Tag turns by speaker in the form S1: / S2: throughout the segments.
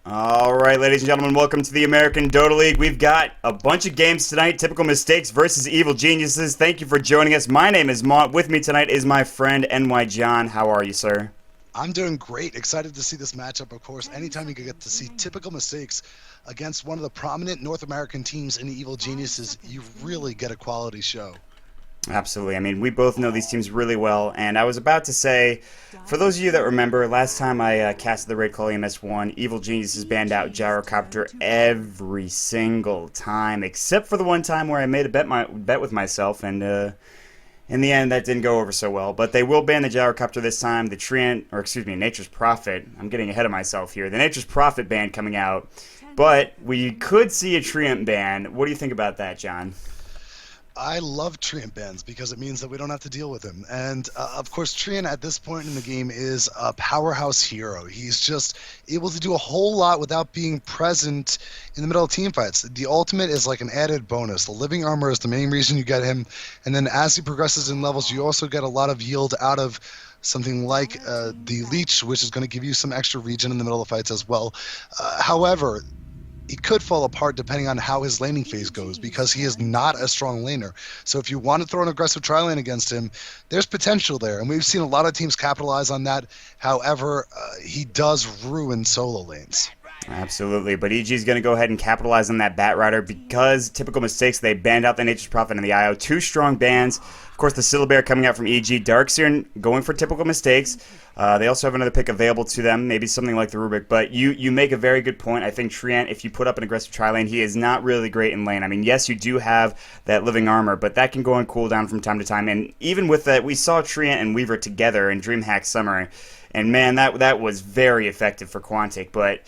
S1: All right, ladies and gentlemen, welcome to the American Dota League. We've got a bunch of games tonight, typical mistakes versus evil geniuses. Thank you for joining us. My name is Mont. With me tonight is my friend NY John. How are you, sir?
S2: I'm doing great. Excited to see this matchup, of course. Anytime you can get to see typical mistakes against one of the prominent North American teams in the Evil Geniuses, you really get a quality show.
S1: Absolutely. I mean, we both know these teams really well, and I was about to say, for those of you that remember, last time I casted the Raid Call EMS1, Evil Geniuses banned out Gyrocopter every single time, except for the one time where I made a bet with myself, and in the end, that didn't go over so well. But they will ban the Gyrocopter this time. The Nature's Prophet. I'm getting ahead of myself here. The Nature's Prophet ban coming out, but we could see a Treant ban. What do you think about that, John?
S2: I love Treant bans because it means that we don't have to deal with him. And of course, Treant at this point in the game is a powerhouse hero. He's just able to do a whole lot without being present in the middle of team fights. The ultimate is like an added bonus. The living armor is the main reason you get him. And then as he progresses in levels, you also get a lot of yield out of something like the leech, which is going to give you some extra regen in the middle of fights as well. However, he could fall apart depending on how his laning phase goes because he is not a strong laner. So if you want to throw an aggressive tri-lane against him, there's potential there. And we've seen a lot of teams capitalize on that. However, he does ruin solo lanes.
S1: Absolutely, but EG is going to go ahead and capitalize on that Batrider because typical mistakes, they banned out the Nature's Prophet and the IO. Two strong bans. Of course, the Syllabear coming out from EG. Darkseer going for typical mistakes. They also have another pick available to them, maybe something like the Rubik. But you make a very good point. I think Treant, if you put up an aggressive tri-lane, he is not really great in lane. I mean, yes, you do have that living armor, but that can go on cooldown from time to time. And even with that, we saw Treant and Weaver together in DreamHack Summer. And man, that was very effective for Quantic. But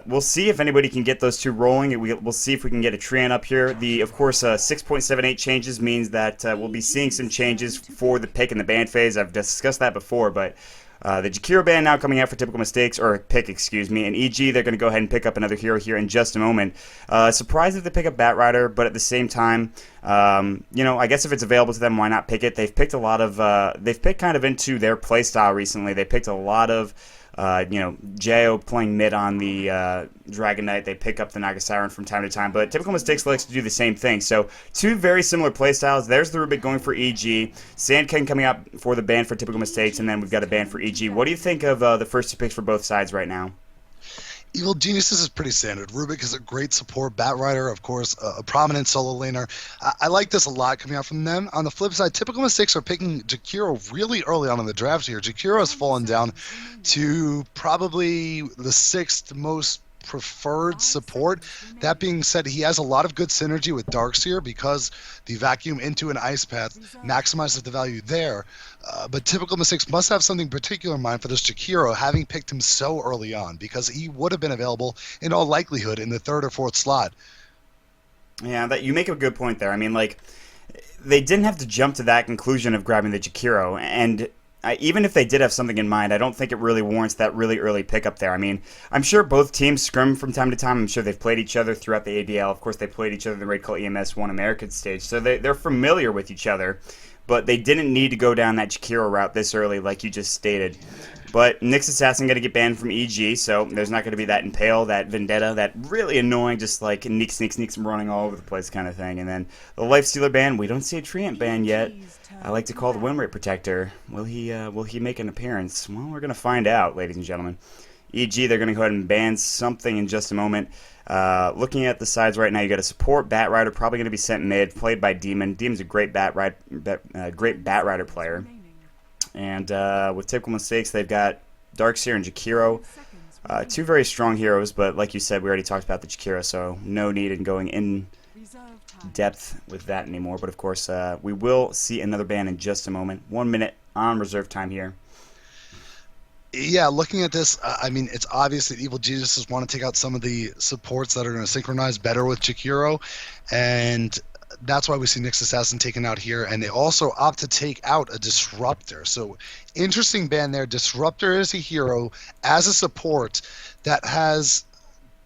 S1: we'll see if anybody can get those two rolling. We'll see if we can get a Treant up here. Of course, 6.78 changes means that we'll be seeing some changes for the pick and the ban phase. I've discussed that before, but the Jakiro ban now coming out for typical mistakes, or pick, excuse me, and EG, they're going to go ahead and pick up another hero here in just a moment. Surprised if they pick up Batrider, but at the same time, I guess if it's available to them, why not pick it? They've picked a lot of, they've picked kind of into their playstyle recently. They picked a lot of Jo playing mid on the Dragon Knight. They pick up the Naga Siren from time to time, but typical mistakes likes to do the same thing. So two very similar playstyles. There's the Rubik going for EG. Sandkin coming out for the ban for typical mistakes, and then we've got a ban for EG. What do you think of the first two picks for both sides right now?
S2: Evil Geniuses is pretty standard. Rubik is a great support. Batrider, of course, a prominent solo laner. I like this a lot coming out from them. On the flip side, typical mistakes are picking Jakiro really early on in the draft here. Jakiro has fallen down to probably the sixth most preferred support. That being said, he has a lot of good synergy with Darkseer because the vacuum into an ice path maximizes the value there. But typical mistakes must have something particular in mind for this Jakiro, having picked him so early on, because he would have been available in all likelihood in the third or fourth slot.
S1: Yeah, you make a good point there. I mean, like, they didn't have to jump to that conclusion of grabbing the Jakiro, and even if they did have something in mind, I don't think it really warrants that really early pickup there. I mean, I'm sure both teams scrim from time to time. I'm sure they've played each other throughout the ABL. Of course, they played each other in the Raid Call EMS1 American stage, so they're familiar with each other. But they didn't need to go down that Jakiro route this early, like you just stated. But Nyx Assassin going to get banned from EG, so there's not going to be that Impale, that Vendetta, that really annoying, just like sneaks running all over the place kind of thing. And then the Lifestealer ban, we don't see a Treant ban yet. I like to call the Win Rate Protector. Will he make an appearance? Well, we're going to find out, ladies and gentlemen. EG, they're going to go ahead and ban something in just a moment. Looking at the sides right now, you got a support Batrider, probably going to be sent mid, played by Demon. Demon's a great Batrider player. And with typical mistakes, they've got Darkseer and Jakiro. Two very strong heroes, but like you said, we already talked about the Jakiro, so no need in going in depth with that anymore. But of course, we will see another ban in just a moment. 1 minute on reserve time here.
S2: Yeah, looking at this, I mean, it's obvious that Evil Geniuses want to take out some of the supports that are going to synchronize better with Jakiro, and that's why we see Nyx Assassin taken out here, and they also opt to take out a Disruptor. So, interesting ban there. Disruptor is a hero as a support that has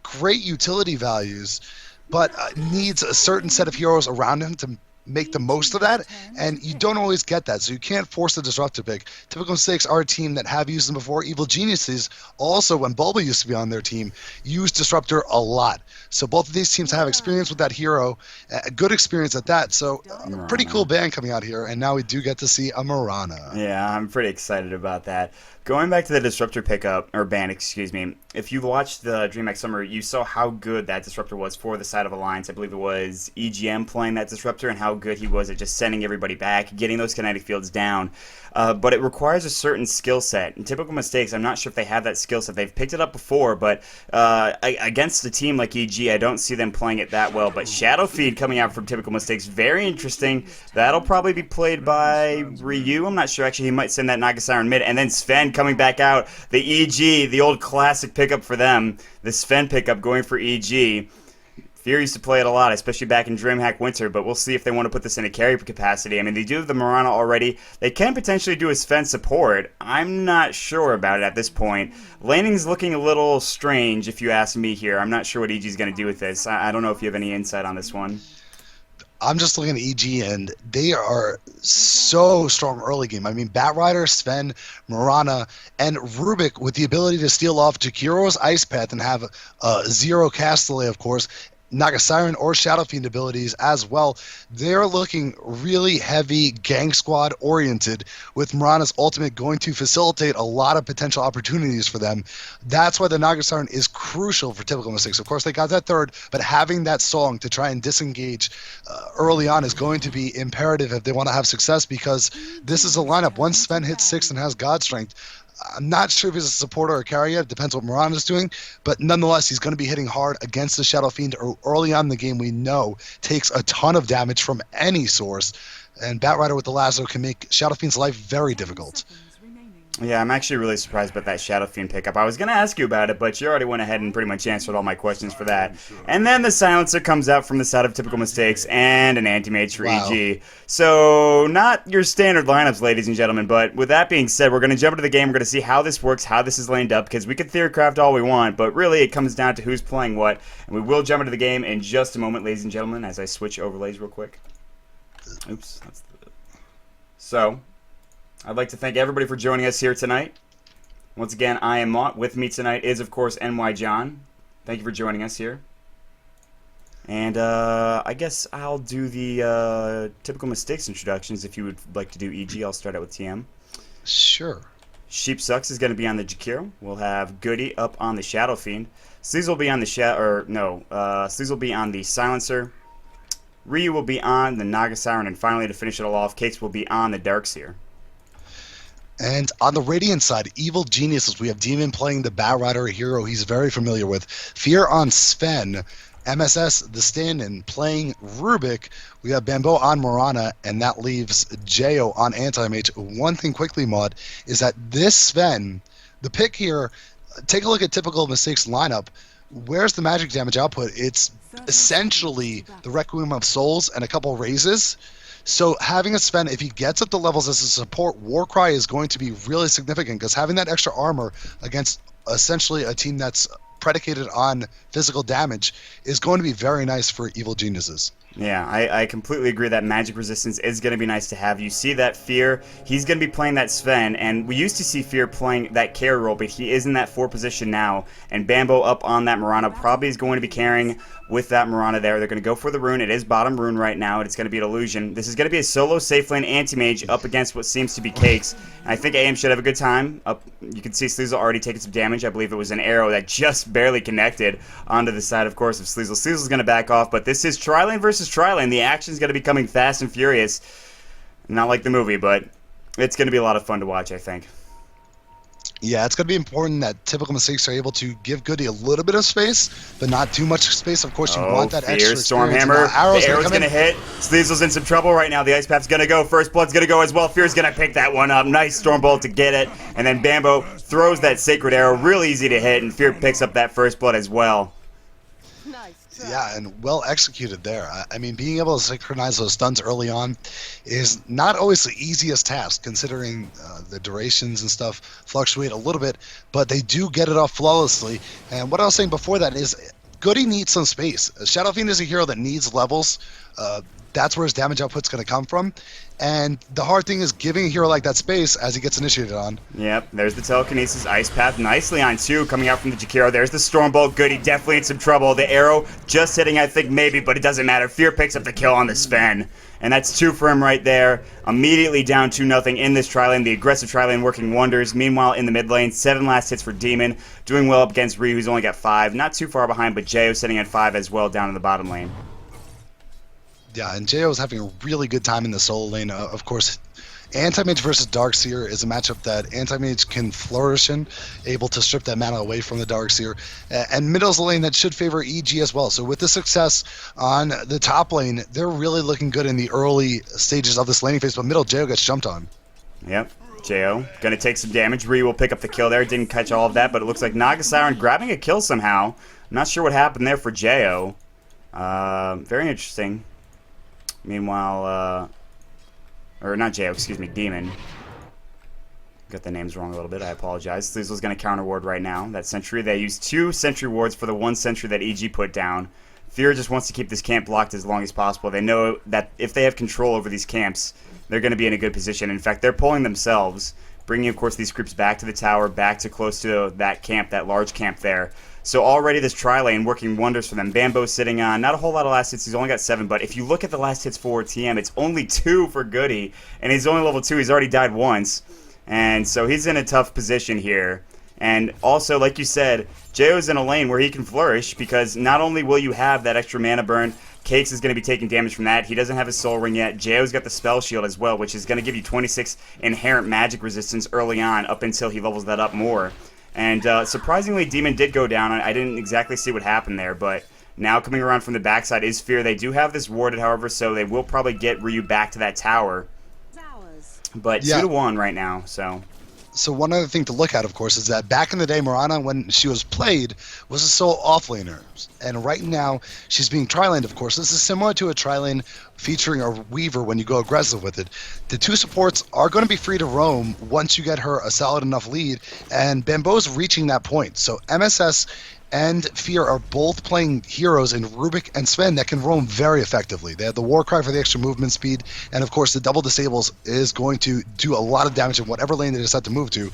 S2: great utility values, but needs a certain set of heroes around him to make the most of that, and you don't always get that, so you can't force a disruptor pick. Typical Mistakes are a team that have used them before. Evil Geniuses, also when Bulba used to be on their team, used disruptor a lot. So both of these teams have experience with that hero, a good experience at that. So pretty cool band coming out here, and now we do get to see a Mirana.
S1: Yeah, I'm pretty excited about that. Going back to the Disruptor pickup, or ban, excuse me, if you watched the DreamHack Summer, you saw how good that Disruptor was for the side of Alliance. I believe it was EGM playing that Disruptor and how good he was at just sending everybody back, getting those kinetic fields down. But it requires a certain skill set. In Typical Mistakes, I'm not sure if they have that skill set. They've picked it up before, but against a team like EG, I don't see them playing it that well. But Shadow Feed coming out from Typical Mistakes, very interesting. That'll probably be played by Ryu. I'm not sure. Actually, he might send that Naga Siren mid. And then Sven coming back out. The EG, the old classic pickup for them. The Sven pickup going for EG. Fear used to play it a lot, especially back in DreamHack Winter, but we'll see if they want to put this in a carry capacity. I mean, they do have the Mirana already. They can potentially do a Sven support. I'm not sure about it at this point. Laning's looking a little strange, if you ask me here. I'm not sure what EG's going to do with this. I don't know if you have any insight on this one.
S2: I'm just looking at EG, and they are so strong early game. I mean, Batrider, Sven, Mirana, and Rubik with the ability to steal off Jakiro's Ice Path and have a zero cast delay, of course, Naga Siren or Shadow Fiend abilities as well. They're looking really heavy gang squad oriented, with Mirana's ultimate going to facilitate a lot of potential opportunities for them. That's why the Naga Siren is crucial for Typical Mistakes. Of course, they got that third, but having that song to try and disengage early on is going to be imperative if they want to have success, because this is a lineup. Once Sven hits 6 and has God Strength, I'm not sure if he's a supporter or carrier. It depends what Mirana's doing. But nonetheless, he's going to be hitting hard against the Shadow Fiend early on in the game. We know takes a ton of damage from any source. And Batrider with the Lasso can make Shadow Fiend's life very difficult.
S1: Yeah, I'm actually really surprised about that Shadow Fiend pickup. I was going to ask you about it, but you already went ahead and pretty much answered all my questions for that. And then the Silencer comes out from the side of Typical Mistakes and an Anti-Mage for EG. So, not your standard lineups, ladies and gentlemen, but with that being said, we're going to jump into the game. We're going to see how this works, how this is lined up, because we can theorycraft all we want, but really it comes down to who's playing what. And we will jump into the game in just a moment, ladies and gentlemen, as I switch overlays real quick. Oops. So, I'd like to thank everybody for joining us here tonight. Once again, I am Mott. With me tonight is, of course, NY John. Thank you for joining us here. And I guess I'll do the Typical Mistakes introductions. If you would like to do EG, I'll start out with TM.
S2: Sure.
S1: Sheep Sucks is going to be on the Jakiro. We'll have Goody up on the Shadow Fiend. Sleaze will be on the Sleaze will be on the Silencer. Ryu will be on the Naga Siren, and finally, to finish it all off, Cakes will be on the Darkseer.
S2: And on the Radiant side, Evil Geniuses, we have Demon playing the Batrider, a hero he's very familiar with. Fear on Sven. MSS, the stand-in, playing Rubik. We have Bambo on Mirana, and that leaves Jo on Anti-Mage. One thing quickly, Maud, is that this Sven, the pick here, take a look at Typical Mistakes lineup. Where's the magic damage output? It's essentially the Requiem of Souls and a couple raises. So having a Sven, if he gets up the levels as a support, Warcry is going to be really significant, because having that extra armor against essentially a team that's predicated on physical damage is going to be very nice for Evil Geniuses.
S1: Yeah, I completely agree that magic resistance is going to be nice to have. You see that Fear, he's going to be playing that Sven, and we used to see Fear playing that carry role, but he is in that 4 position now, and Bambo up on that Mirana probably is going to be carrying with that Mirana there. They're going to go for the rune. It is bottom rune right now, and it's going to be an illusion. This is going to be a solo safe lane anti-mage up against what seems to be Cakes, and I think AM should have a good time. You can see Sleazel already taking some damage. I believe it was an arrow that just barely connected onto the side, of course, of Sleazel. Sleazel's going to back off, but this is Tri-Lane versus Tri-Lane. The action's going to be coming fast and furious. Not like the movie, but it's going to be a lot of fun to watch, I think.
S2: Yeah, it's going to be important that Typical Mistakes are able to give Goody a little bit of space, but not too much space. Of course, you want that extra
S1: Stormhammer. The arrow's going to hit. Sleazel's in some trouble right now. The Ice Path's going to go. First Blood's going to go as well. Fear's going to pick that one up. Nice Stormbolt to get it. And then Bambo throws that Sacred Arrow. Really easy to hit, and Fear picks up that First Blood as well.
S2: Yeah, and well executed there. I mean, being able to synchronize those stuns early on is not always the easiest task, considering the durations and stuff fluctuate a little bit, but they do get it off flawlessly. And what I was saying before that is Goody needs some space. Shadow Fiend is a hero that needs levels. that's where his damage output's going to come from. And the hard thing is giving a hero like that space as he gets initiated on.
S1: Yep, there's the telekinesis, ice path, nicely on 2, coming out from the Jakiro. There's the Stormbolt, Goody definitely in some trouble. The arrow just hitting, I think, maybe, but it doesn't matter. Fear picks up the kill on the Sven. And that's 2 for him right there. Immediately down 2-0 in this tri-lane. The aggressive tri-lane working wonders. Meanwhile, in the mid lane, 7 last hits for Demon. Doing well up against Ryu, who's only got 5. Not too far behind, but Jo sitting at 5 as well down in the bottom lane.
S2: Yeah, and Jo is having a really good time in the solo lane. Of course, Anti-Mage versus Darkseer is a matchup that Anti-Mage can flourish in, able to strip that mana away from the Darkseer. And middle's a lane that should favor EG as well. So with the success on the top lane, they're really looking good in the early stages of this laning phase, but middle Jo gets jumped on.
S1: Yep, Jo gonna take some damage. Ryu will pick up the kill there. Didn't catch all of that, but it looks like Naga Siren grabbing a kill somehow. I'm not sure what happened there for Jo. Very interesting. Meanwhile, or not Jo, excuse me, Demon. Got the names wrong a little bit, I apologize. Thiesel's going to counter ward right now. That sentry, they used 2 sentry wards for the 1 sentry that EG put down. Fear just wants to keep this camp blocked as long as possible. They know that if they have control over these camps, they're going to be in a good position. In fact, they're pulling themselves, bringing, of course, these creeps back to the tower, back to close to that camp, that large camp there. So already this tri-lane working wonders for them. Bambo's sitting on not a whole lot of last hits. He's only got 7, but if you look at the last hits for TM, it's only 2 for Goody, and he's only level 2. He's already died once, and so he's in a tough position here. And also, like you said, Jo's in a lane where he can flourish because not only will you have that extra mana burn, Cakes is going to be taking damage from that. He doesn't have his soul ring yet. Jo's got the spell shield as well, which is going to give you 26 inherent magic resistance early on up until he levels that up more. And surprisingly, Demon did go down. I didn't exactly see what happened there, but now coming around from the backside is Fear. They do have this warded, however, so they will probably get Ryu back to that tower. But
S2: Yeah.
S1: 2-1 right now, so...
S2: So one other thing to look at, of course, is that back in the day, Mirana, when she was played, was a solo offlaner. And right now, she's being tri-laned, of course. This is similar to a tri-lane featuring a Weaver when you go aggressive with it. The 2 supports are going to be free to roam once you get her a solid enough lead, and Bambo's reaching that point. So MSS and Fear are both playing heroes in Rubik and Sven that can roam very effectively. They have the Warcry for the extra movement speed, and of course the double disables is going to do a lot of damage in whatever lane they decide to move to.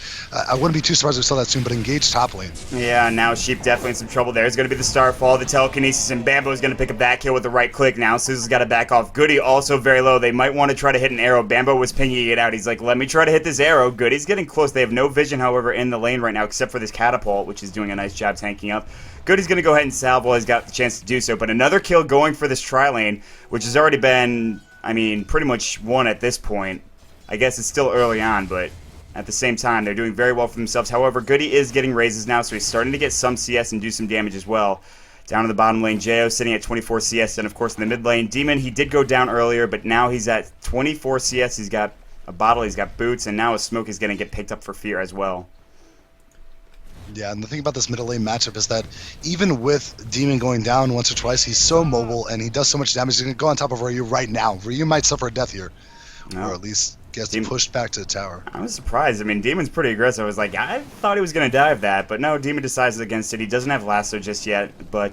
S2: I wouldn't be too surprised if we saw that soon, but engage top lane.
S1: Yeah, now Sheep definitely in some trouble there. It's going to be the Starfall, the Telekinesis, and Bambo's going to pick up that kill with the right click now. Suzu's got to back off. Goody also very low. They might want to try to hit an arrow. Bambo was pinging it out. He's like, let me try to hit this arrow. Goody's getting close. They have no vision, however, in the lane right now, except for this Catapult, which is doing a nice job tanking up. Goody's going to go ahead and salve while he's got the chance to do so. But another kill going for this tri-lane, which has already been, I mean, pretty much won at this point. I guess it's still early on, but at the same time, they're doing very well for themselves. However, Goody is getting raises now, so he's starting to get some CS and do some damage as well. Down in the bottom lane, Jo sitting at 24 CS, and of course in the mid lane, Demon, he did go down earlier, but now he's at 24 CS. He's got a bottle, he's got boots, and now a smoke is going to get picked up for Fear as well.
S2: Yeah, and the thing about this middle lane matchup is that even with Demon going down once or twice, he's so mobile and he does so much damage. He's going to go on top of Ryu right now. Ryu might suffer a death here, or at least gets pushed back to the tower.
S1: I was surprised. I mean, Demon's pretty aggressive. I was like, I thought he was going to die of that, but no, Demon decides against it. He doesn't have Lasso just yet, but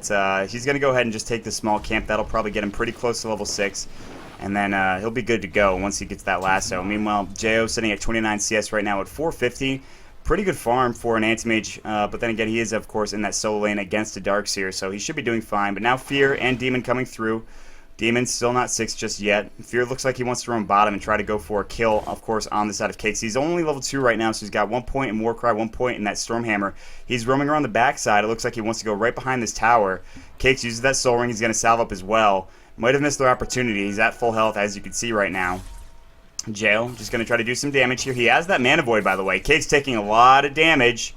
S1: he's going to go ahead and just take the small camp. That'll probably get him pretty close to level 6. And then he'll be good to go once he gets that Lasso. Meanwhile, Jo sitting at 29 CS right now at 450. Pretty good farm for an Anti-Mage, but then again, he is, of course, in that solo lane against a Darkseer, so he should be doing fine. But now Fear and Demon coming through. Demon still not 6 just yet. Fear looks like he wants to run bottom and try to go for a kill, of course, on the side of Cakes. He's only level 2 right now, so he's got 1 point in Warcry, 1 point in that Stormhammer. He's roaming around the backside. It looks like he wants to go right behind this tower. Cakes uses that Soul Ring. He's going to salve up as well. Might have missed their opportunity. He's at full health, as you can see right now. Jo just going to try to do some damage here. He has that Mana Void, by the way. Cake's taking a lot of damage,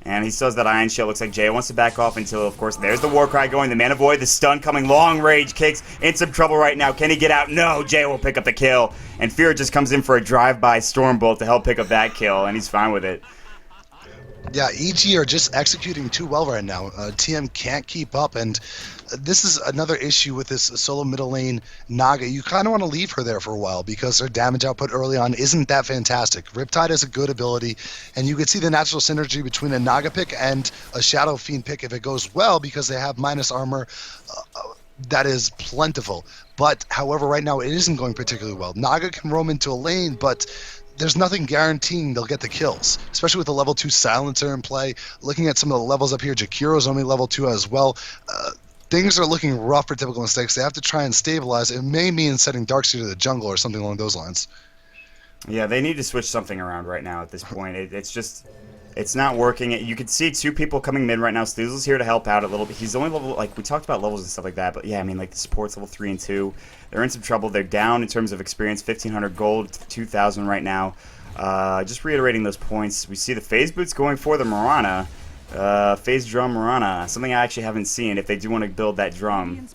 S1: and he still has that Iron Shield. Looks like Jo wants to back off until, of course, there's the Warcry going. The Mana Void, the stun coming. Long range. Cake's in some trouble right now. Can he get out? No. Jo will pick up the kill, and Fear just comes in for a drive-by Stormbolt to help pick up that kill, and he's fine with it.
S2: Yeah, EG are just executing too well right now. TM can't keep up, and this is another issue with this solo middle lane Naga. You kind of want to leave her there for a while because her damage output early on isn't that fantastic. Riptide is a good ability, and you can see the natural synergy between a Naga pick and a Shadow Fiend pick if it goes well because they have minus armor. that is plentiful. But however, right now it isn't going particularly well. Naga can roam into a lane, but there's nothing guaranteeing they'll get the kills, especially with the level 2 silencer in play. Looking at some of the levels up here, Jakiro's only level 2 as well. Things are looking rough for Typical Mistakes. They have to try and stabilize. It may mean sending Darkseer to the jungle or something along those lines.
S1: Yeah, they need to switch something around right now at this point. It's not working. You can see two people coming mid right now. Sleazel's here to help out a little bit. He's only level, like, we talked about levels and stuff like that, but yeah, I mean, like, the support's level 3 and 2. They're in some trouble. They're down in terms of experience, 1,500 gold to 2,000 right now. Just reiterating those points, we see the phase boots going for the Mirana. Phase drum Mirana, something I actually haven't seen if they do want to build that drum,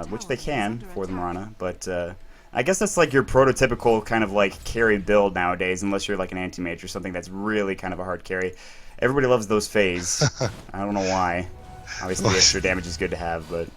S1: which they can for the Mirana, but I guess that's like your prototypical kind of like carry build nowadays, unless you're like an anti-mage or something that's really kind of a hard carry. Everybody loves those phase. I don't know why. Obviously, extra damage is good to have, but...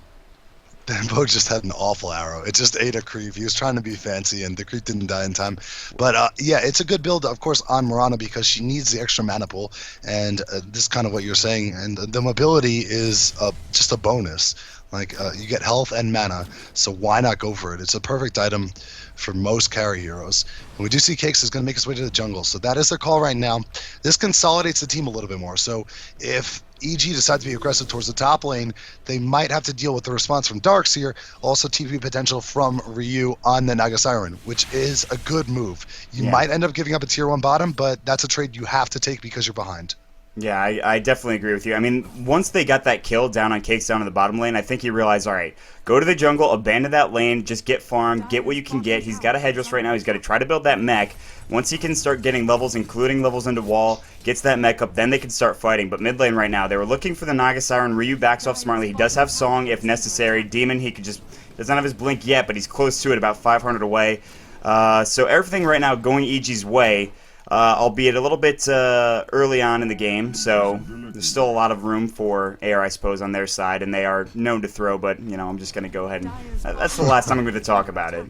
S2: Bambo just had an awful arrow. It just ate a creep. He was trying to be fancy, and the creep didn't die in time. But yeah, it's a good build, of course, on Mirana because she needs the extra mana pool, and this is kind of what you're saying. And the mobility is just a bonus. Like, you get health and mana, so why not go for it? It's a perfect item for most carry heroes. And we do see Cakes is going to make his way to the jungle, so that is their call right now. This consolidates the team a little bit more. So if EG decides to be aggressive towards the top lane, they might have to deal with the response from Darkseer, also TP potential from Ryu on the Naga Siren, which is a good move. You might end up giving up a tier 1 bottom, but that's a trade you have to take because you're behind.
S1: Yeah, I definitely agree with you. I mean, once they got that kill down on Cakes down in the bottom lane, I think he realized, all right, go to the jungle, abandon that lane, just get farm, get what you can get. He's got a headdress right now. He's got to try to build that mech. Once he can start getting levels, including levels into wall, gets that mech up, then they can start fighting. But mid lane right now, they were looking for the Naga Siren. Ryu backs off smartly. He does have Song if necessary. Demon, he could just, doesn't have his blink yet, but he's close to it, about 500 away. So everything right now going EG's way. Albeit a little bit early on in the game, so there's still a lot of room for air, I suppose, on their side, and they are known to throw, but, you know, I'm just going to go ahead and... that's the last time I'm going to talk about it.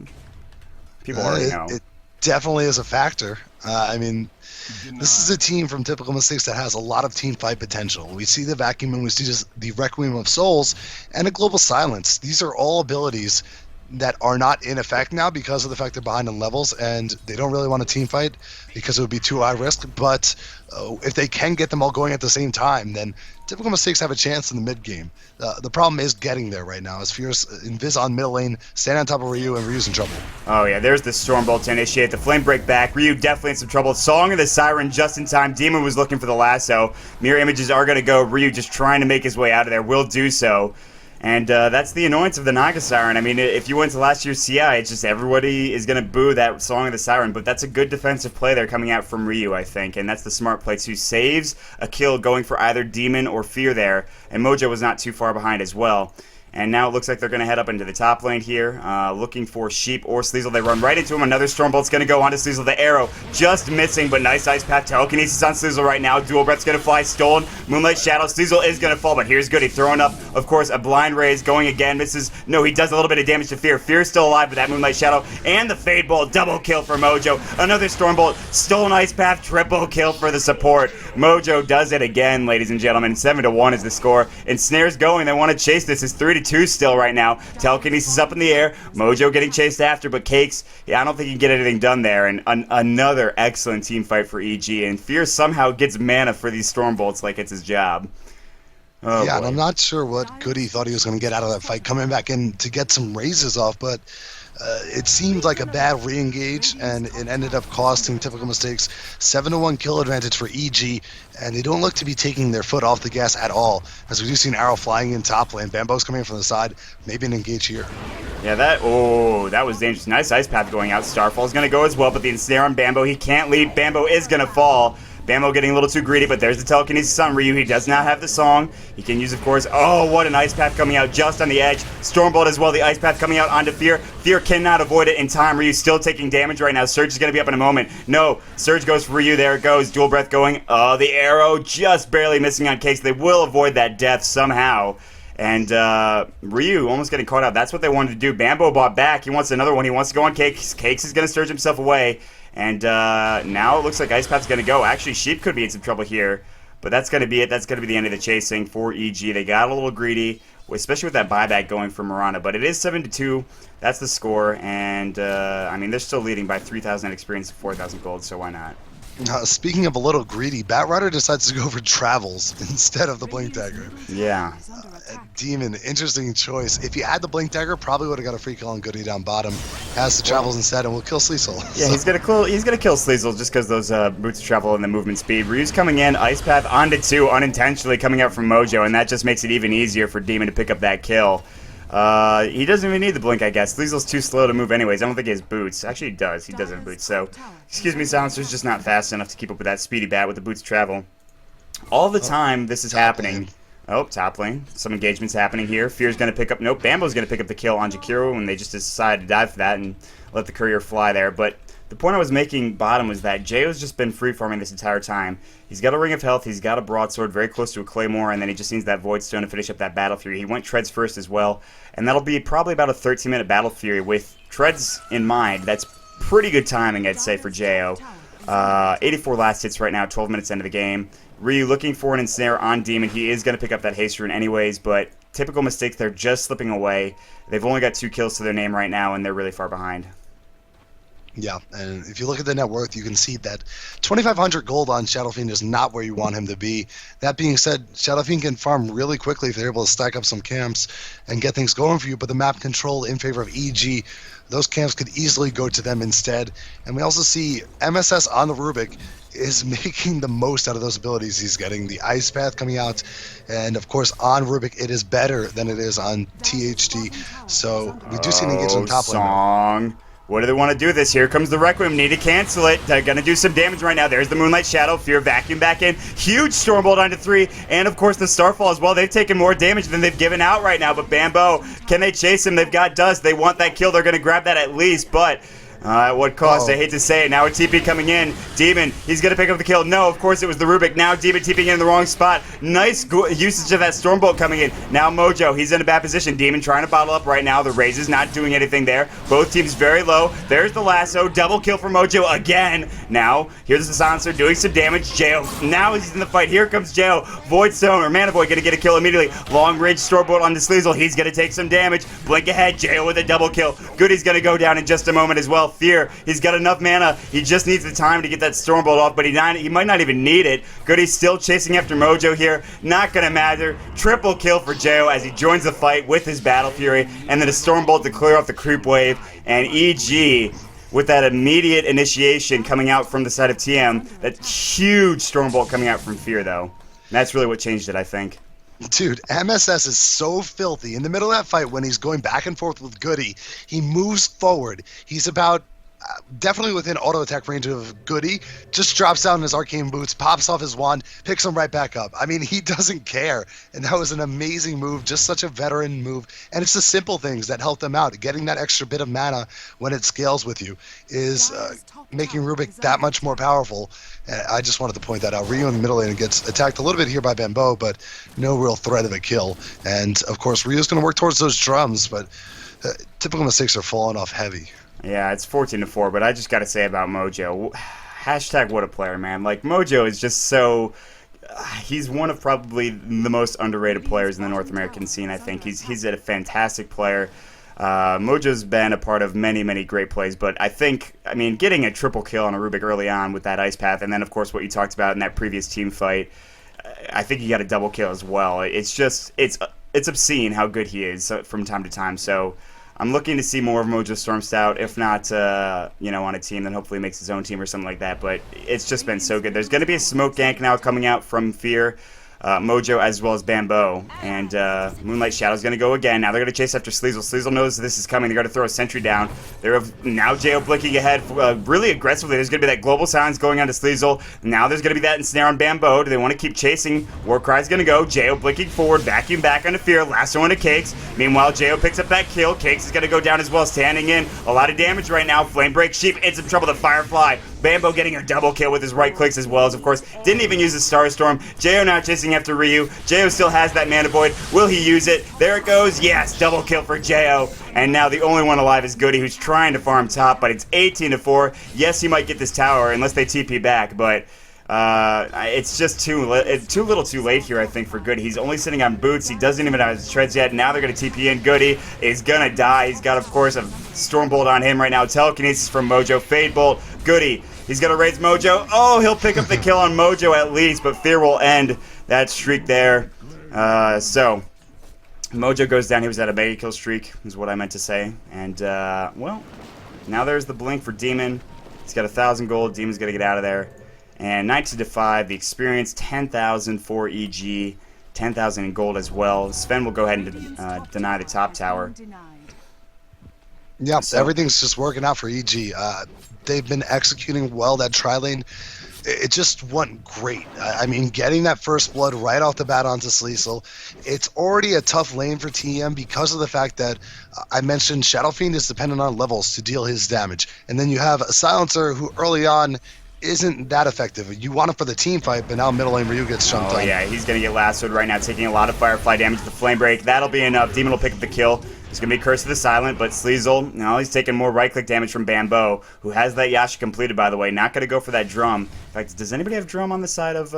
S1: People already know.
S2: It definitely is a factor. I mean, this is a team from Typical Mistakes that has a lot of team fight potential. We see the Vacuum, and we see just the Requiem of Souls, and a Global Silence. These are all abilities that are not in effect now because of the fact they're behind on levels, and they don't really want a team fight because it would be too high risk. But if they can get them all going at the same time, then Typical Mistakes have a chance in the mid game. The problem is getting there right now. As Fierce Invis on middle lane, stand on top of Ryu, and Ryu's in trouble.
S1: Oh yeah, there's the Stormbolt to initiate the flame break back. Ryu definitely in some trouble. Song of the Siren just in time. Demon was looking for the lasso. Mirror images are going to go. Ryu just trying to make his way out of there. Will do so. And that's the annoyance of the Naga Siren. I mean, if you went to last year's CI, it's just everybody is going to boo that Song of the Siren. But that's a good defensive play there coming out from Ryu, I think. And that's the smart play, too. Saves a kill going for either Demon or Fear there. And Mojo was not too far behind as well. And now it looks like they're going to head up into the top lane here, looking for Sheep or Sleazel. They run right into him. Another Stormbolt's going to go onto Sleazel. The arrow just missing, but nice Ice Path. Telekinesis on Sleazel right now. Dual Breath's going to fly. Stolen. Moonlight Shadow. Sleazel is going to fall, but here's Goody throwing up, of course, a Blind Raise going again. Misses. No, he does a little bit of damage to Fear. Fear's still alive with that Moonlight Shadow. And the Fade Bolt. Double kill for Mojo. Another Stormbolt. Stolen Ice Path. Triple kill for the support. Mojo does it again, ladies and gentlemen. 7-1 is the score. And Snare's going. They want to chase this. It's 3-2 still right now. Telekinesis up in the air. Mojo getting chased after, but Cakes, yeah, I don't think he can get anything done there. And another excellent team fight for EG. And Fear somehow gets mana for these Stormbolts like it's his job. Oh,
S2: yeah,
S1: boy.
S2: and I'm not sure what Goody thought he was going to get out of that fight, coming back in to get some raises off, but it seemed like a bad re-engage, and it ended up costing Typical Mistakes 7-1 kill advantage for EG, and they don't look to be taking their foot off the gas at all, as we do see an arrow flying in top lane. Bambo's coming in from the side, maybe an engage here.
S1: Yeah, that was dangerous. Nice Ice Path going out. Starfall's going to go as well, but the ensnare on Bambo, he can't leave. Bambo is going to fall. Bambo getting a little too greedy, but there's the telekinesis on Ryu. He does not have the song. He can use, of course, oh, what an Ice Path coming out just on the edge. Stormbolt as well, the Ice Path coming out onto Fear. Fear cannot avoid it in time. Ryu still taking damage right now. Surge is going to be up in a moment. No, Surge goes for Ryu. There it goes. Dual Breath going. Oh, the arrow just barely missing on Cakes. They will avoid that death somehow. And Ryu almost getting caught out. That's what they wanted to do. Bambo bought back. He wants another one. He wants to go on Cakes. Cakes is going to surge himself away. And now it looks like Ice Path's going to go. Actually, Sheep could be in some trouble here. But that's going to be it. That's going to be the end of the chasing for EG. They got a little greedy. especially with that buyback going for Mirana. But it is 7-2. That's the score, and I mean, they're still leading by 3,000 experience and 4,000 gold, so why not?
S2: Speaking of a little greedy, Batrider decides to go for Travels instead of the Blink Dagger.
S1: Yeah.
S2: Demon, interesting choice. If he had the Blink Dagger, probably would have got a free kill on Goody down bottom. Has the Travels instead, and will kill Sleezel.
S1: Yeah, he's gonna kill Sleezel just because those boots of travel and the movement speed. Ryu's coming in, Ice Path onto 2, unintentionally coming out from Mojo, and that just makes it even easier for Demon to pick up that kill. He doesn't even need the blink, I guess. Sleezel's too slow to move anyways. I don't think he has boots. Actually, he does. He does have boots. So, excuse me, Silencer's just not fast enough to keep up with that speedy bat with the boots travel. All the time this is happening. Oh, top lane. Some engagements happening here. Fear's going to pick up... Nope, Bambo's going to pick up the kill on Jakiro when they just decided to dive for that and let the courier fly there. But the point I was making bottom was that Jayo's just been free-farming this entire time. He's got a Ring of Health, he's got a Broadsword very close to a Claymore, and then he just needs that Void Stone to finish up that Battle Fury. He went Treads first as well, and that'll be probably about a 13-minute Battle Fury with Treads in mind. That's pretty good timing, I'd say, for Jayo. 84 last hits right now, 12 minutes into the game. Ryu looking for an ensnare on Demon. He is going to pick up that haste rune anyways, but typical mistakes, they're just slipping away. They've only got 2 kills to their name right now, and they're really far behind.
S2: Yeah, and if you look at the net worth, you can see that 2,500 gold on Shadow Fiend is not where you want him to be. That being said, Shadow Fiend can farm really quickly if they're able to stack up some camps and get things going for you, but the map control in favor of EG, those camps could easily go to them instead. And we also see MSS on the Rubik is making the most out of those abilities he's getting. The Ice Path coming out, and of course on Rubik it is better than it is on THD. So we do see an engagement on top lane.
S1: Song. What do they want to do with this? Here comes the Requiem. Need to cancel it. They're going to do some damage right now. There's the Moonlight Shadow. Fear vacuum back in. Huge Stormbolt onto 3. And, of course, the Starfall as well. They've taken more damage than they've given out right now. But Bambo, can they chase him? They've got Dust. They want that kill. They're going to grab that at least. But at what cost? I hate to say it. Now a TP coming in. Demon, he's going to pick up the kill. No, of course it was the Rubik. Now Demon TPing in the wrong spot. Nice usage of that Stormbolt coming in. Now Mojo, he's in a bad position. Demon trying to bottle up right now. The Raze is not doing anything there. Both teams very low. There's the lasso. Double kill for Mojo again. Now, here's the Silencer doing some damage. Jayo, now he's in the fight. Here comes Jayo. Void Stone or Mana Void going to get a kill immediately. Long range Stormbolt onto Sleezel. He's going to take some damage. Blink ahead. Jayo with a double kill. Goody's going to go down in just a moment as well. Fear, he's got enough mana. He just needs the time to get that Stormbolt off, but he might not even need it. Goody's still chasing after Mojo here. Not going to matter. Triple kill for Jayo as he joins the fight with his Battle Fury, and then a Stormbolt to clear off the creep wave. And EG, with that immediate initiation coming out from the side of TM, that huge Stormbolt coming out from Fear, though. And that's really what changed it, I think.
S2: Dude, MSS is so filthy. In the middle of that fight, when he's going back and forth with Goody, he moves forward. He's about definitely within auto attack range of Goody, just drops down in his arcane boots, pops off his wand, picks him right back up. I mean, he doesn't care. And that was an amazing move, just such a veteran move. And it's the simple things that help them out. Getting that extra bit of mana when it scales with you is making Rubik that much more powerful. And I just wanted to point that out. Ryu in the middle lane gets attacked a little bit here by Bambo, but no real threat of a kill. And, of course, Ryu's going to work towards those drums, but typical mistakes are falling off heavy.
S1: Yeah, it's 14-4, but I just got to say about Mojo, hashtag what a player, man. Like, Mojo is just so... he's one of probably the most underrated players in the North American scene, I think. He's a fantastic player. Mojo's been a part of many, many great plays, but I think, I mean, getting a triple kill on a Rubik early on with that Ice Path, and then, of course, what you talked about in that previous team fight, I think he got a double kill as well. It's just, it's obscene how good he is from time to time, so... I'm looking to see more of Mojo Stormstout, if not, on a team, then hopefully makes his own team or something like that. But it's just been so good. There's going to be a smoke gank now coming out from Fear, Mojo, as well as Bambo. And Moonlight Shadow's going to go again. Now they're going to chase after Sleezel. Sleezel knows this is coming. They're going to throw a sentry down. They're now Jayo blinking ahead really aggressively. There's going to be that global silence going on to Sleezel. Now there's going to be that ensnare on Bambo. Do they want to keep chasing? Warcry's going to go. Jayo blinking forward, vacuum back onto Fear. Lasso into Cakes. Meanwhile, Jayo picks up that kill. Cakes is going to go down as well, standing in. A lot of damage right now. Flame Break Sheep in some trouble. The Firefly. Bambo getting a double kill with his right clicks as well as, of course, didn't even use the Starstorm. Jayo now chasing after Ryu. Jayo still has that Mana Void. Will he use it? There it goes. Yes, double kill for Jayo. And now the only one alive is Goody, who's trying to farm top, but it's 18-4. Yes, he might get this tower unless they TP back, but It's just too little too late here, I think, for Goody. He's only sitting on boots. He doesn't even have his treads yet. Now they're going to TP in. Goody is going to die. He's got, of course, a Stormbolt on him right now. Telekinesis from Mojo. Fade Bolt. Goody. He's going to raise Mojo. Oh, he'll pick up the kill on Mojo at least, but Fear will end that streak there. So, Mojo goes down. He was at a mega kill streak, is what I meant to say. And, well, now there's the blink for Demon. He's got 1,000 gold. Demon's going to get out of there. And 19 to 5, the experience, 10,000 for EG, 10,000 in gold as well. Sven will go ahead and deny the top tower.
S2: Yep, so everything's just working out for EG. They've been executing well. That tri-lane, it just went great. I mean, getting that first blood right off the bat onto Sleesel, it's already a tough lane for TM because of the fact that I mentioned Shadow Fiend is dependent on levels to deal his damage. And then you have a Silencer who early on isn't that effective. You want it for the team fight, but now middle lane Ryu gets jumped on.
S1: Oh yeah, he's going to get lassoed right now, taking a lot of Firefly damage to the Flame Break. That'll be enough. Demon will pick up the kill. It's going to be Curse of the Silent, but Sleezel, now he's taking more right-click damage from Bambo, who has that Yasha completed, by the way. Not going to go for that drum. In fact, does anybody have drum on the side of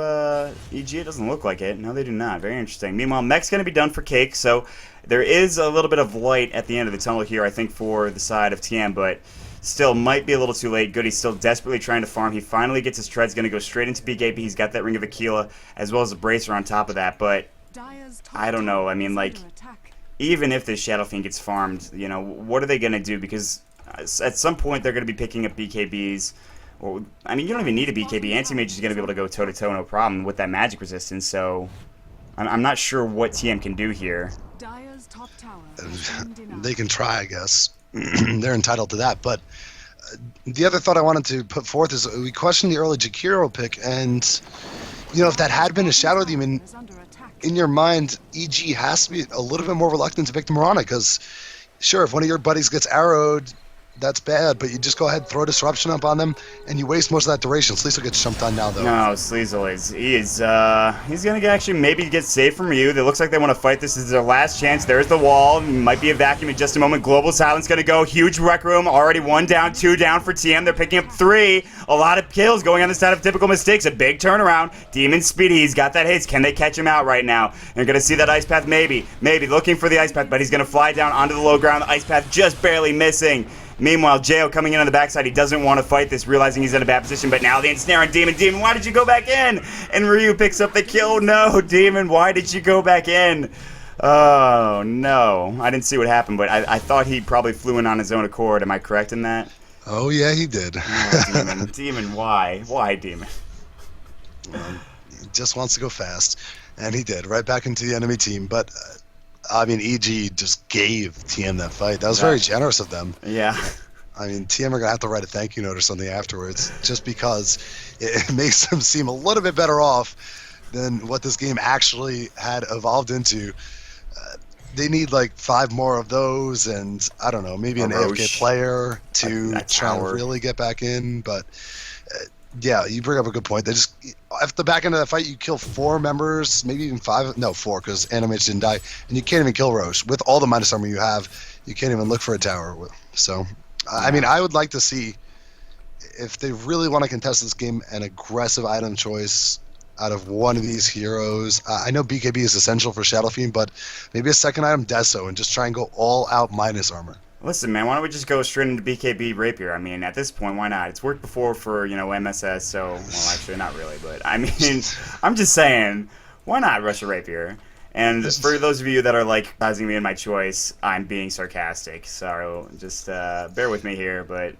S1: EG? It doesn't look like it. No, they do not. Very interesting. Meanwhile, Mech's going to be done for Cake, so there is a little bit of light at the end of the tunnel here, I think, for the side of TM, but still might be a little too late. Goody's still desperately trying to farm. He finally gets his treads, going to go straight into BKB. He's got that Ring of Aquila, as well as a Bracer on top of that, but I don't know. I mean, like, even if this Shadow Fiend gets farmed, you know, what are they going to do? Because at some point they're going to be picking up BKBs. Or, I mean, you don't even need a BKB. Anti-Mage is going to be able to go toe-to-toe, no problem, with that magic resistance. So I'm not sure what TM can do here.
S2: They can try, I guess. They're entitled to that. But the other thought I wanted to put forth is we questioned the early Jakiro pick, and, you know, if that had been a Shadow Demon, in your mind, EG has to be a little bit more reluctant to pick the Mirana, because, sure, if one of your buddies gets arrowed, that's bad, but you just go ahead, throw Disruption up on them, and you waste most of that duration. Sleezel gets jumped on now, though.
S1: No, Sleezel he's going to actually maybe get saved from Ryu. It looks like they want to fight. This is their last chance. There's the wall. Might be a vacuum in just a moment. Global Silence going to go. Huge Rec Room. Already 1 down, 2 down for TM. They're picking up 3. A lot of kills going on the side of Typical Mistakes. A big turnaround. Demon Speedy. He's got that hits. Can they catch him out right now? They're going to see that Ice Path maybe. Maybe looking for the Ice Path, but he's going to fly down onto the low ground. The Ice Path just barely missing. Meanwhile, Jo coming in on the backside. He doesn't want to fight this, realizing he's in a bad position, but now the ensnare on Demon. Demon, why did you go back in? And Ryu picks up the kill. No, Demon, why did you go back in? Oh, no. I didn't see what happened, but I thought he probably flew in on his own accord. Am I correct in that?
S2: Oh, yeah, he did.
S1: Oh, Demon. Demon, why? Why, Demon?
S2: He just wants to go fast, and he did, right back into the enemy team, but I mean, EG just gave TM that fight. That was very generous of them.
S1: Yeah.
S2: I mean, TM are going to have to write a thank you note or something afterwards, just because it makes them seem a little bit better off than what this game actually had evolved into. They need like 5 more of those, and I don't know, maybe an AFK player to try and really get back in. But yeah, you bring up a good point. They just, at the back end of that fight, you kill 4 members, maybe even 5. No, 4, because Animage didn't die, and you can't even kill Roche with all the minus armor you have. You can't even look for a tower. So, I mean, I would like to see, if they really want to contest this game, an aggressive item choice out of one of these heroes. I know BKB is essential for Shadow Fiend, but maybe a second item Deso and just try and go all out minus armor.
S1: Listen, man, why don't we just go straight into BKB Rapier? I mean, at this point, why not? It's worked before for, you know, MSS, so, well, actually, not really, but, I mean, I'm just saying, why not rush a Rapier? And for those of you that are, like, criticizing me in my choice, I'm being sarcastic, so just bear with me here, but...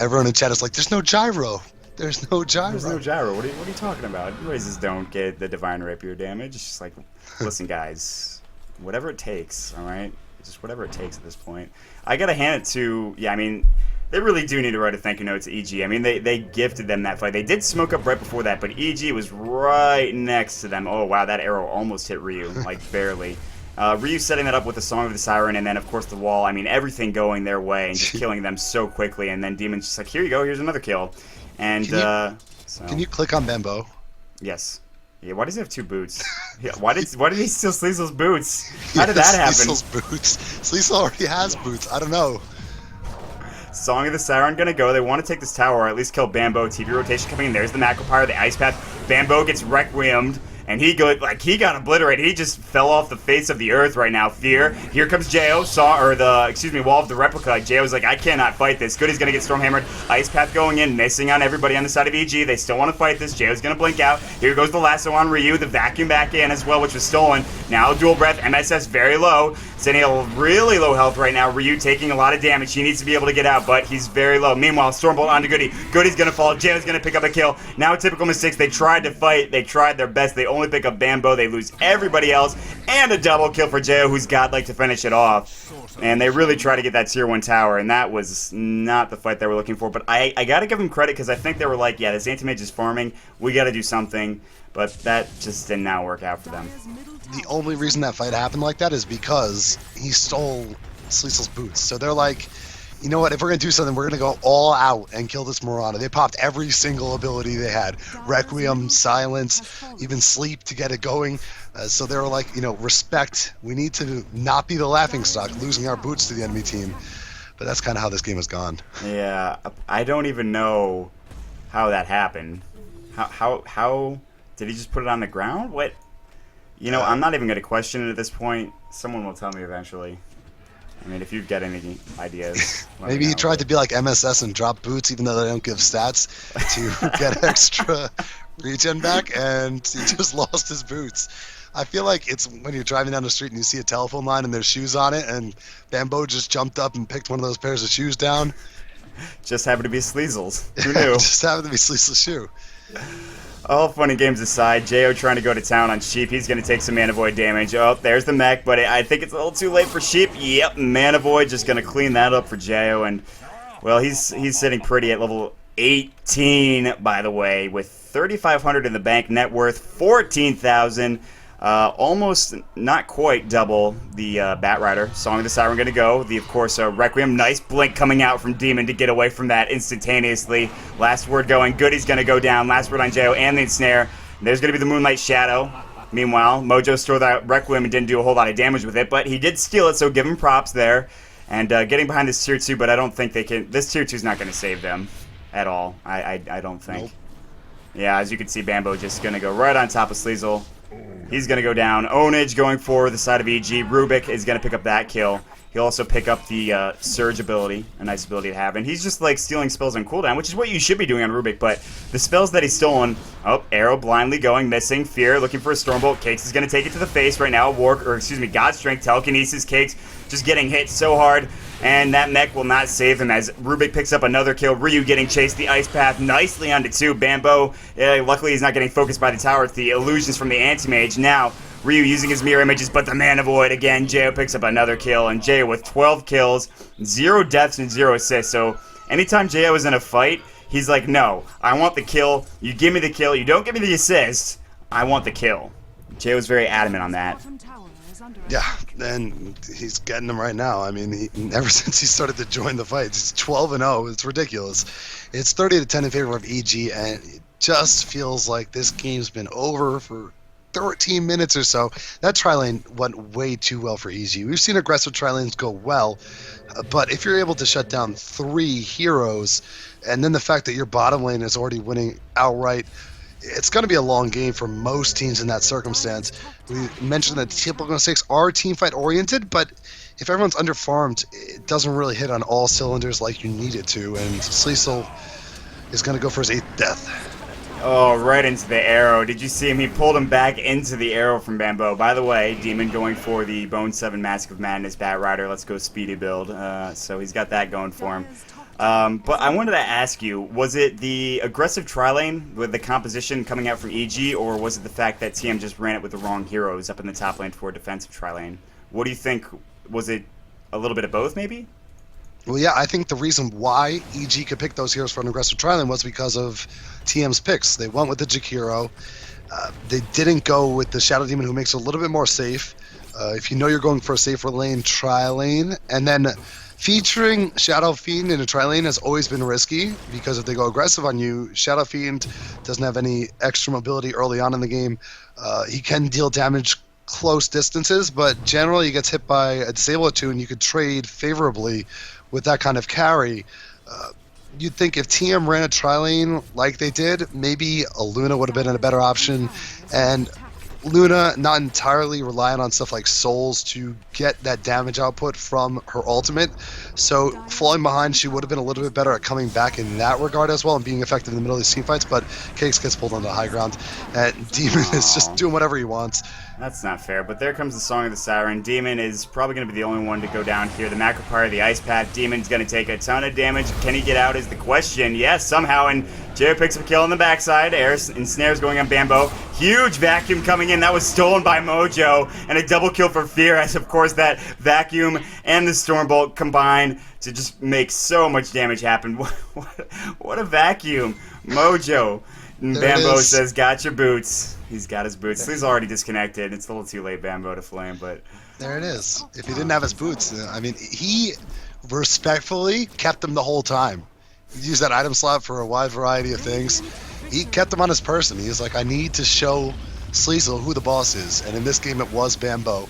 S2: Everyone in chat is like, there's no gyro! There's no gyro!
S1: There's no gyro. What are you talking about? Razors don't get the Divine Rapier damage. It's just like, listen, guys, whatever it takes, all right? Just whatever it takes at this point. I gotta hand it to, yeah, I mean, they really do need to write a thank you note to EG. I mean, they gifted them that fight. They did smoke up right before that, but EG was right next to them. Oh, wow, that arrow almost hit Ryu, like barely. Ryu setting that up with the Song of the Siren, and then, of course, the wall. I mean, everything going their way and just killing them so quickly, and then Demon's just like, here you go, here's another kill. And,
S2: can you click on Bembo?
S1: Yes. Yeah, why does he have 2 boots? Yeah, why did he steal Sleezel's boots? How did that happen?
S2: Sleezel's boots. Sleezel already has boots. I don't know.
S1: Song of the Siren gonna go. They want to take this tower or at least kill Bambo. TV rotation coming in. There's the Macropyre, the Ice Path. Bambo gets Requiemed. And he got obliterated. He just fell off the face of the earth right now. Fear. Here comes Jo. Wall of the Replica. Jo's like, I cannot fight this. Goody's gonna get Stormhammered. Ice Path going in, missing on everybody on the side of EG. They still want to fight this. Jo's gonna blink out. Here goes the lasso on Ryu. The vacuum back in as well, which was stolen. Now Dual Breath. MSS very low. Sentinel really low health right now. Ryu taking a lot of damage. He needs to be able to get out, but he's very low. Meanwhile, Stormbolt onto Goody. Goody's gonna fall. Jo's gonna pick up a kill. Now typical mistakes. They tried to fight. They tried their best. They only pick up Bambo. They lose everybody else, and a double kill for Jo, who's godlike to finish it off. And they really try to get that tier 1 tower, and that was not the fight they were looking for. But I gotta give them credit, because I think they were like, yeah, this anti-mage is farming. We gotta do something. But that just did not work out for them.
S2: The only reason that fight happened like that is because he stole Sleesel's boots. So they're like, you know what, if we're going to do something, we're going to go all out and kill this Marauder. They popped every single ability they had. Requiem, Silence, even Sleep to get it going. So they were like, respect. We need to not be the laughingstock, losing our boots to the enemy team. But that's kind of how this game has gone.
S1: Yeah, I don't even know how that happened. How did he just put it on the ground? What? I'm not even going to question it at this point. Someone will tell me eventually. I mean, if you've got any ideas.
S2: Maybe he tried to be like MSS and drop boots even though they don't give stats to get extra regen back, and he just lost his boots. I feel like it's when you're driving down the street and you see a telephone line and there's shoes on it, and Bambo just jumped up and picked one of those pairs of shoes down.
S1: Just happened to be Sleazel's. Who knew?
S2: Just happened to be Sleazel's shoe.
S1: All fun and games aside, Jo trying to go to town on Sheep. He's going to take some Mana Void damage. Oh, there's the mech, but I think it's a little too late for Sheep. Yep, Mana Void just going to clean that up for Jo. And, well, he's sitting pretty at level 18, by the way, with 3,500 in the bank, net worth 14,000. Almost not quite double the Batrider. Song of the Siren going to go. Of course, Requiem. Nice blink coming out from Demon to get away from that instantaneously. Last word going. Goody's going to go down. Last word on Jo and the ensnare. There's going to be the Moonlight Shadow. Meanwhile, Mojo stole that Requiem and didn't do a whole lot of damage with it, but he did steal it, so give him props there. And getting behind this tier 2, but I don't think they can. This tier 2 is not going to save them at all. I don't think. Nope. Yeah, as you can see, Bambo just going to go right on top of Sleazel. He's going to go down. Onage going for the side of EG. Rubik is going to pick up that kill. He'll also pick up the Surge ability, a nice ability to have. And he's just like stealing spells on cooldown, which is what you should be doing on Rubik. But the spells that he's stolen, Arrow blindly going, missing. Fear looking for a Stormbolt. Cakes is going to take it to the face right now. God Strength, Telekinesis, Cakes just getting hit so hard. And that mech will not save him as Rubik picks up another kill. Ryu getting chased, the Ice Path nicely onto 2. Bambo, luckily he's not getting focused by the tower. It's the illusions from the Anti-Mage. Now, Ryu using his mirror images, but the Mana Void again. Jo picks up another kill, and Jo with 12 kills, 0 deaths, and 0 assists. So anytime Jo is in a fight, he's like, no, I want the kill. You give me the kill. You don't give me the assist. I want the kill. Jo is very adamant on that.
S2: Yeah, and he's getting them right now. I mean, ever since he started to join the fight, he's 12-0. It's ridiculous. It's 30-10 in favor of EG, and it just feels like this game's been over for 13 minutes or so. That tri-lane went way too well for EG. We've seen aggressive tri-lanes go well, but if you're able to shut down 3 heroes, and then the fact that your bottom lane is already winning outright, it's going to be a long game for most teams in that circumstance. We mentioned that typical mistakes are teamfight oriented, but if everyone's underfarmed, it doesn't really hit on all cylinders like you need it to, and Sleesel is going to go for his 8th death.
S1: Oh, right into the arrow. Did you see him? He pulled him back into the arrow from Bambo. By the way, Demon going for the Bone 7 Mask of Madness Batrider. Let's go speedy build. So he's got that going for him. But I wanted to ask you, was it the aggressive tri-lane with the composition coming out from EG, or was it the fact that TM just ran it with the wrong heroes up in the top lane for a defensive tri-lane? What do you think? Was it a little bit of both, maybe?
S2: Well, yeah, I think the reason why EG could pick those heroes for an aggressive tri-lane was because of TM's picks. They went with the Jakiro. They didn't go with the Shadow Demon, who makes it a little bit more safe. If you know you're going for a safer lane, tri-lane. And then featuring Shadow Fiend in a tri-lane has always been risky, because if they go aggressive on you, Shadow Fiend doesn't have any extra mobility early on in the game. He can deal damage close distances, but generally he gets hit by a Disable 2, and you could trade favorably with that kind of carry. You'd think if TM ran a tri-lane like they did, maybe a Luna would have been a better option, and Luna not entirely reliant on stuff like souls to get that damage output from her ultimate. So falling behind, she would have been a little bit better at coming back in that regard as well and being effective in the middle of these team fights. But Cakes gets pulled onto the high ground, and Demon is just doing whatever he wants.
S1: That's not fair, but there comes the Song of the Siren. Demon is probably going to be the only one to go down here. The Macropyre, the Ice Path. Demon's going to take a ton of damage. Can he get out is the question. Yes, somehow, and Jerry picks up a kill on the backside. Air and snares going on Bambo. Huge vacuum coming in. That was stolen by Mojo, and a double kill for Fear, as of course that vacuum and the Stormbolt combine to just make so much damage happen. What a vacuum. Mojo. And Bambo says, got your boots. He's got his boots. He's already disconnected. It's a little too late, Bambo, to flame, but...
S2: There it is. If he didn't have his boots, I mean, he respectfully kept them the whole time. He used that item slot for a wide variety of things. He kept them on his person. He was like, I need to show Sleazel who the boss is. And in this game, it was Bambo.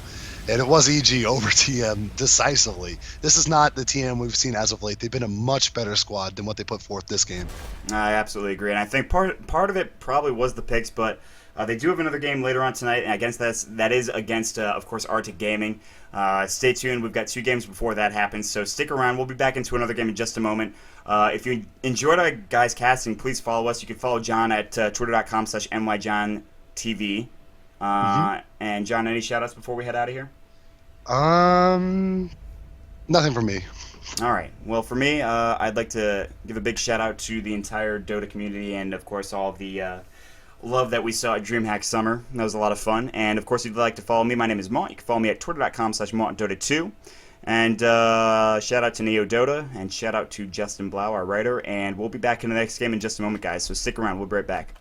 S2: And it was EG over TM decisively. This is not the TM we've seen as of late. They've been a much better squad than what they put forth this game.
S1: I absolutely agree. And I think part of it probably was the picks, but they do have another game later on tonight, and against that is against, of course, Arctic Gaming. Stay tuned. We've got 2 games before that happens, so stick around. We'll be back into another game in just a moment. If you enjoyed our guys casting, please follow us. You can follow John at twitter.com/nyjohntv. And John, any shout-outs before we head out of here?
S2: Nothing from me.
S1: All right. Well, for me, I'd like to give a big shout-out to the entire Dota community and, of course, all the love that we saw at DreamHack Summer. That was a lot of fun. And, of course, if you'd like to follow me, my name is Mont. You can follow me at twitter.com/MontDota2. And shout-out to Neo Dota, and shout-out to Justin Blau, our writer. And we'll be back in the next game in just a moment, guys. So stick around. We'll be right back.